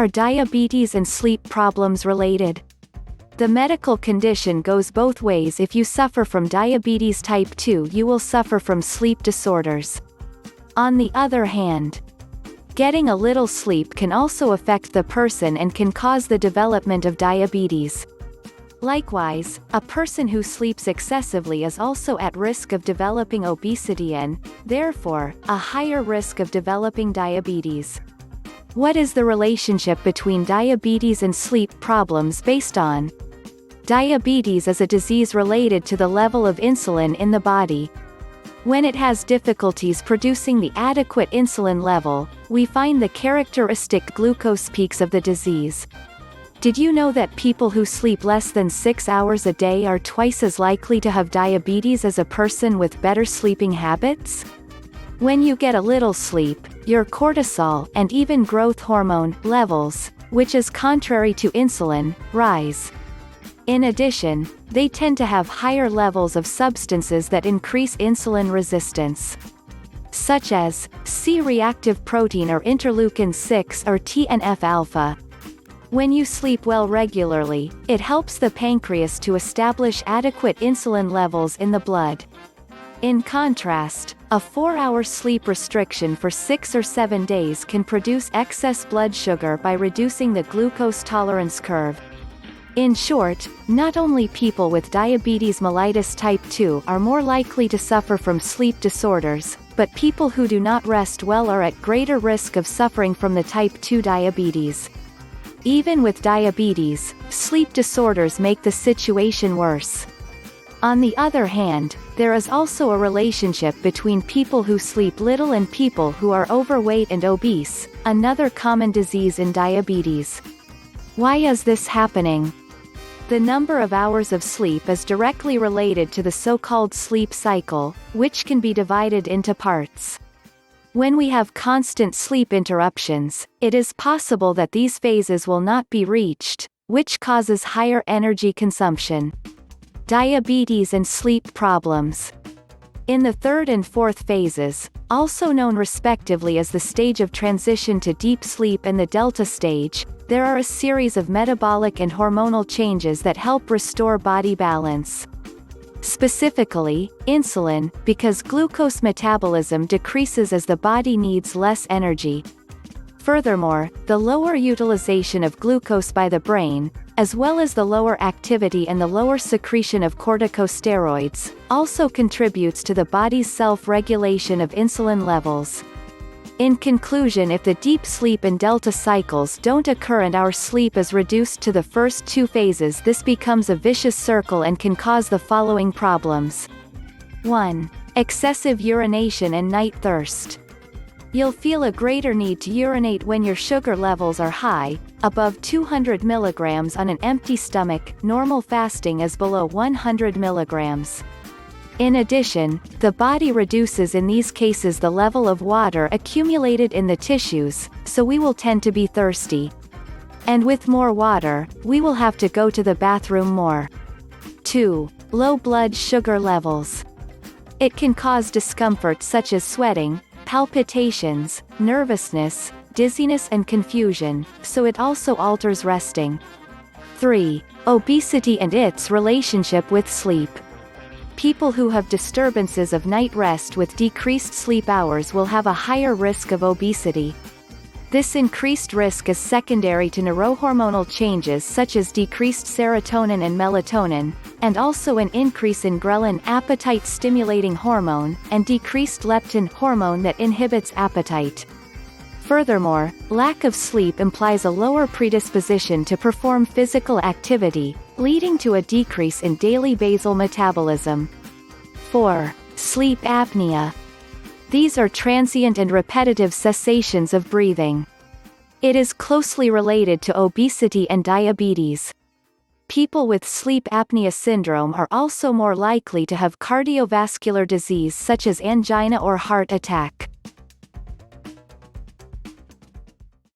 Are diabetes and sleep problems related? The medical condition goes both ways. If you suffer from diabetes type 2, you will suffer from sleep disorders. On the other hand, getting a little sleep can also affect the person and can cause the development of diabetes. Likewise, a person who sleeps excessively is also at risk of developing obesity and, therefore, a higher risk of developing diabetes. What is the relationship between diabetes and sleep problems based on? Diabetes is a disease related to the level of insulin in the body. When it has difficulties producing the adequate insulin level, we find the characteristic glucose peaks of the disease. Did you know that people who sleep less than 6 hours a day are twice as likely to have diabetes as a person with better sleeping habits? When you get a little sleep, your cortisol and even growth hormone levels, which is contrary to insulin, rise. In addition, they tend to have higher levels of substances that increase insulin resistance, such as C-reactive protein or interleukin-6 or TNF-alpha. When you sleep well regularly, it helps the pancreas to establish adequate insulin levels in the blood. In contrast, a 4-hour sleep restriction for 6 or 7 days can produce excess blood sugar by reducing the glucose tolerance curve. In short, not only people with diabetes mellitus type 2 are more likely to suffer from sleep disorders, but people who do not rest well are at greater risk of suffering from the type 2 diabetes. Even with diabetes, sleep disorders make the situation worse. On the other hand, there is also a relationship between people who sleep little and people who are overweight and obese, another common disease in diabetes. Why is this happening? The number of hours of sleep is directly related to the so-called sleep cycle, which can be divided into parts. When we have constant sleep interruptions, it is possible that these phases will not be reached, which causes higher energy consumption. Diabetes and sleep problems. In the third and fourth phases, also known respectively as the stage of transition to deep sleep and the delta stage, there are a series of metabolic and hormonal changes that help restore body balance. Specifically, insulin, because glucose metabolism decreases as the body needs less energy. Furthermore, the lower utilization of glucose by the brain, as well as the lower activity and the lower secretion of corticosteroids, also contributes to the body's self-regulation of insulin levels. In conclusion, if the deep sleep and delta cycles don't occur and our sleep is reduced to the first two phases, this becomes a vicious circle and can cause the following problems. 1. Excessive urination and night thirst. You'll feel a greater need to urinate when your sugar levels are high, above 200 mg on an empty stomach. Normal fasting is below 100 mg. In addition, the body reduces in these cases the level of water accumulated in the tissues, so we will tend to be thirsty. And with more water, we will have to go to the bathroom more. 2. Low blood sugar levels. It can cause discomfort such as sweating, palpitations, nervousness, dizziness and confusion, so it also alters resting. 3. Obesity and its relationship with sleep. People who have disturbances of night rest with decreased sleep hours will have a higher risk of obesity. This increased risk is secondary to neurohormonal changes such as decreased serotonin and melatonin, and also an increase in ghrelin, appetite-stimulating hormone, and decreased leptin, hormone that inhibits appetite. Furthermore, lack of sleep implies a lower predisposition to perform physical activity, leading to a decrease in daily basal metabolism. 4. Sleep apnea. These are transient and repetitive cessations of breathing. It is closely related to obesity and diabetes. People with sleep apnea syndrome are also more likely to have cardiovascular disease such as angina or heart attack.